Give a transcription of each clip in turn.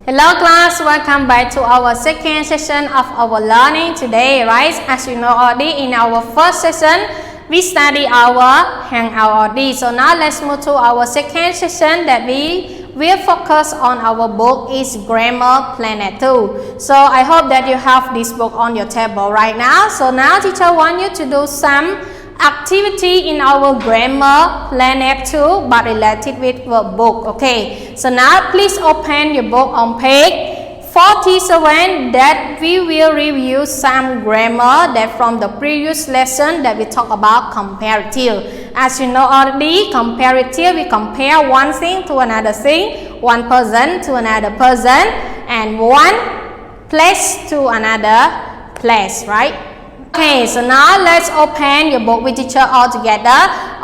Hello class, welcome back to our second session of our learning today, right? As you know already, in our first session, we study our hangout already. So now let's move to our second session that we will focus on our book is Grammar Planet 2. So I hope that you have this book on your table right now. So now teacher want you to do some activity in our Grammar Planet 2 but related with workbook. Okay, so now please open your book on page 47 that we will review some grammar that from the previous lesson that we talk about comparative. As you know already, comparative, we compare one thing to another thing, one person to another person, and one place to another place, right? Okay, so now let's open your book with teacher all together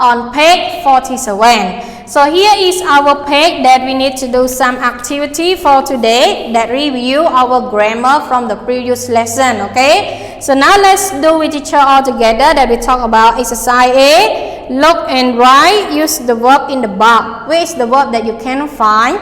on page 47. So here is our page that we need to do some activity for today that review our grammar from the previous lesson. Okay, so now let's do with teacher all together that we talk about exercise A. Look and write, use the verb in the box. Where is the verb that you can find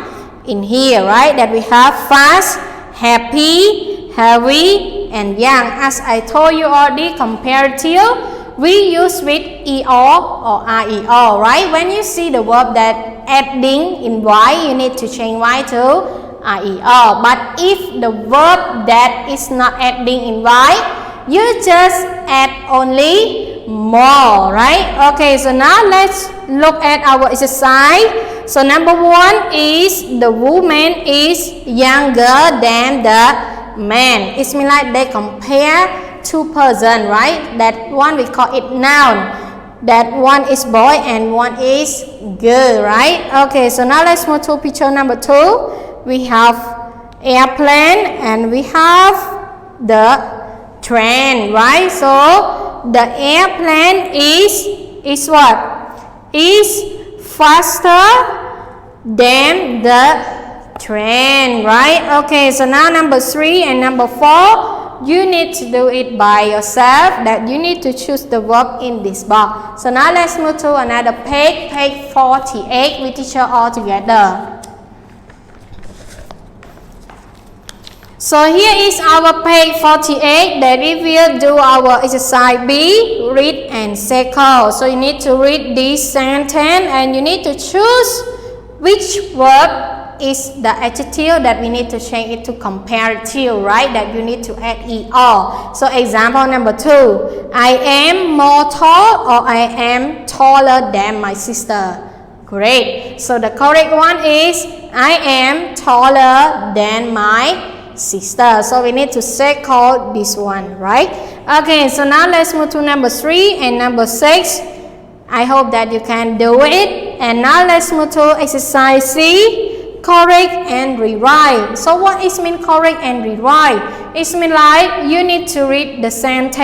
in here, right? That we have fast, happy, heavy, and young. As I told you already, comparative we use with ER or RER, right? When you see the verb that adding in Y, you need to change Y to RER. But if the verb that is not adding in Y, you just add only more, right? Okay, so now let's look at our exercise. So number one is the woman is younger than the man. It means like they compare two persons, right? That one we call it noun. That one is boy and one is girl, right? Okay, so now let's move to picture number 2. We have airplane and we have the train, right? So the airplane is what? Is faster than the train, right? Okay, so now number 3 and number 4, you need to do it by yourself, that you need to choose the verb in this box. So now let's move to another page, page 48 with teacher all together. So here is our page 48 that we will do our exercise B, read and circle. So you need to read this sentence and you need to choose which verb is the adjective that we need to change it to comparative, right? That you need to add ER. So example number 2, I am more tall or I am taller than my sister. Great. So the correct one is I am taller than my sister. So we need to circle this one, right? Okay, so now let's move to number 3 and number 6. I hope that you can do it. And now let's move to exercise C. Correct and rewrite. So what is mean correct and rewrite? It means like you need to read the sentence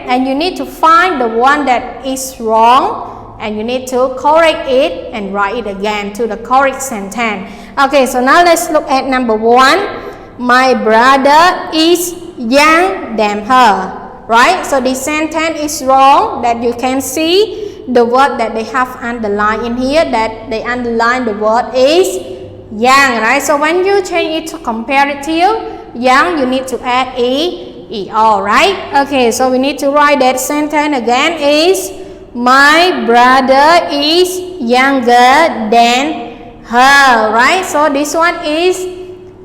and you need to find the one that is wrong and you need to correct it and write it again to the correct sentence. Okay, so now let's look at number 1. My brother is younger than her, right? So this sentence is wrong, that you can see the word that they have underlined in here, that they underline the word is young, right? So when you change it to comparative, young, you need to add ER, right? Okay, so we need to write that sentence again is my brother is younger than her, right? So this one is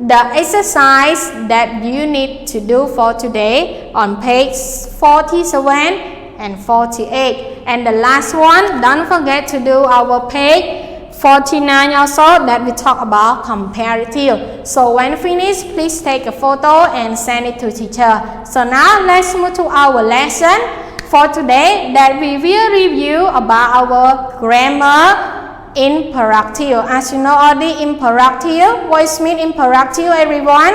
the exercise that you need to do for today on page 47 and 48. And the last one, don't forget to do our page 49 also, that we talk about comparative. So when finished, please take a photo and send it to teacher. So now let's move to our lesson for today that we will review about our grammar imperative. As you know already, imperative, what is mean imperative, everyone?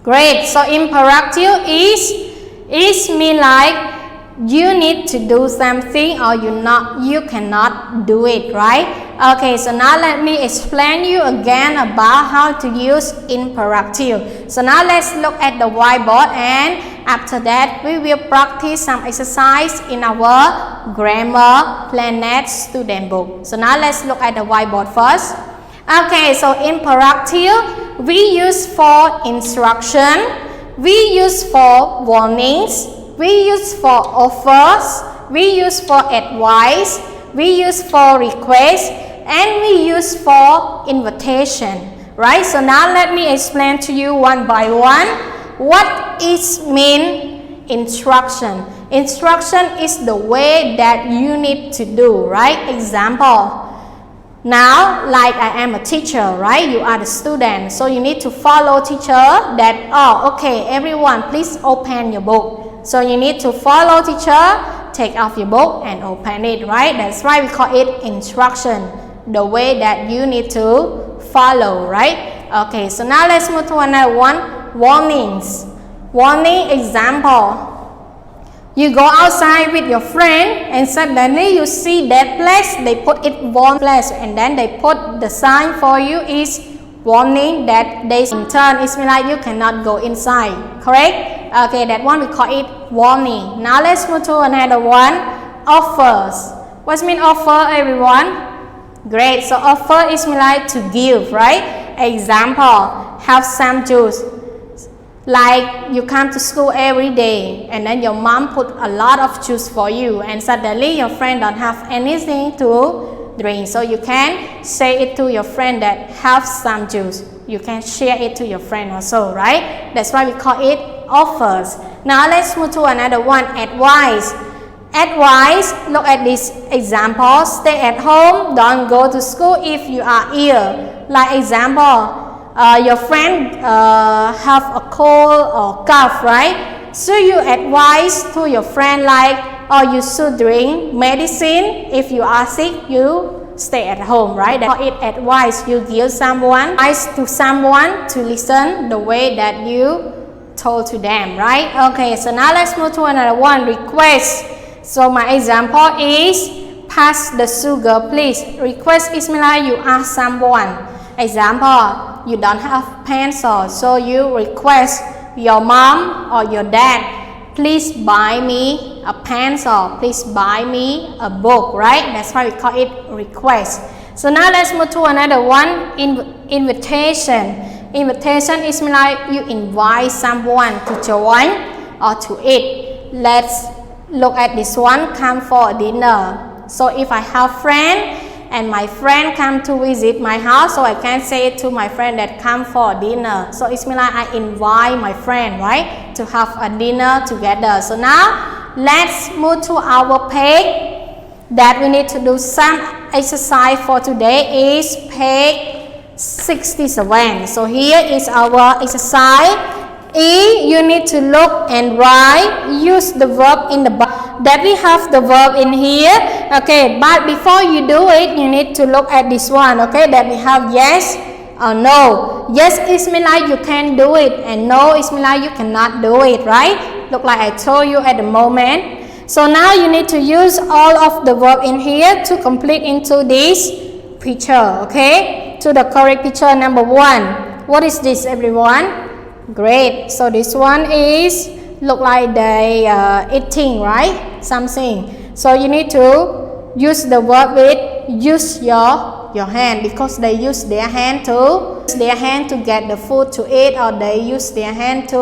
Great. So imperative is mean like you need to do something or you cannot do it, right? Okay, so now let me explain you again about how to use imperative. So now let's look at the whiteboard and after that we will practice some exercise in our Grammar Planet student book. So now let's look at the whiteboard first. Okay, so imperative we use for instruction, we use for warnings, we use for offers, we use for advice, we use for request, and we use for invitation. Right? So now let me explain to you one by one what is mean instruction. Instruction is the way that you need to do, right? Example. Now, like I am a teacher, right? You are the student, so you need to follow teacher that, oh, okay, everyone, please open your book. So you need to follow teacher, take off your book and open it, right? That's why we call it instruction, the way that you need to follow, right? Okay, so now let's move to another one, warnings. Warning example. You go outside with your friend and suddenly you see that place, they put it warm place and then they put the sign for you is warning that they in turn, it means like you cannot go inside, correct? Okay, that one we call it warning. Now let's move to another one, offers. What mean offer, everyone? Great, so offer is mean like to give, right? Example, have some juice. Like you come to school every day and then your mom put a lot of juice for you and suddenly your friend don't have anything to drink. So you can say it to your friend that have some juice. You can share it to your friend also, right? That's why we call it offers. Now let's move to another one, advice. Advice, look at this example. Stay at home, don't go to school if you are ill. Like example, your friend have a cold or cough, right? So you advise to your friend like, oh, you should drink medicine. If you are sick, you stay at home, right? That's it advice. You give someone advice to someone to listen the way that you told to them, right? Okay, so now let's move to another one, request. So my example is pass the sugar, please. Request is like you ask someone. Example, you don't have pencil, so you request your mom or your dad, please buy me a pencil, please buy me a book, right? That's why we call it request. So now let's move to another one, invitation. Invitation is like you invite someone to join or to eat. Let's look at this one, come for a dinner. So if I have friend and my friend come to visit my house, so I can say it to my friend that come for dinner. So it's mean like I invite my friend, right, to have a dinner together. So now let's move to our page that we need to do some exercise for today is page 67. So here is our exercise. E, you need to look and write, use the verb in the box. That we have the verb in here, okay, but before you do it, you need to look at this one, okay, that we have yes or no. Yes is mean like you can do it and no is mean like you cannot do it, right? Look like I told you at the moment. So now you need to use all of the verb in here to complete into this picture, okay, to the correct picture number one. What is this, everyone? Great. So this one is look like they eating, right? Something. So you need to use the verb with use your hand because they use their hand to get the food to eat or they use their hand to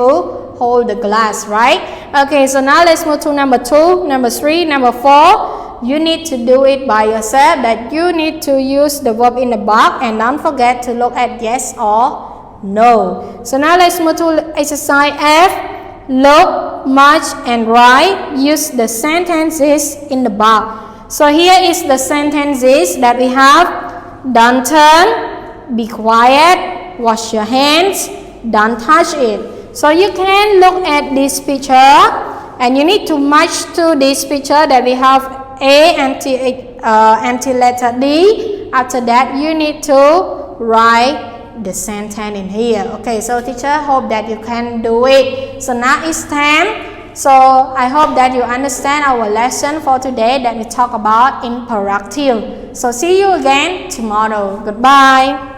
hold the glass, right? Okay, so now let's move to number 2, number 3, number 4. You need to do it by yourself, that you need to use the verb in the box and don't forget to look at yes or no. So now let's move to exercise F. Look, march and write. Use the sentences in the box. So here is the sentences that we have. Don't turn, be quiet, wash your hands, don't touch it. So you can look at this picture and you need to match to this picture that we have A until letter D. After that you need to write the sentence in here. Okay, so teacher hope that you can do it. So now it's time. So I hope that you understand our lesson for today that we talk about imperative. So see you again tomorrow. Goodbye.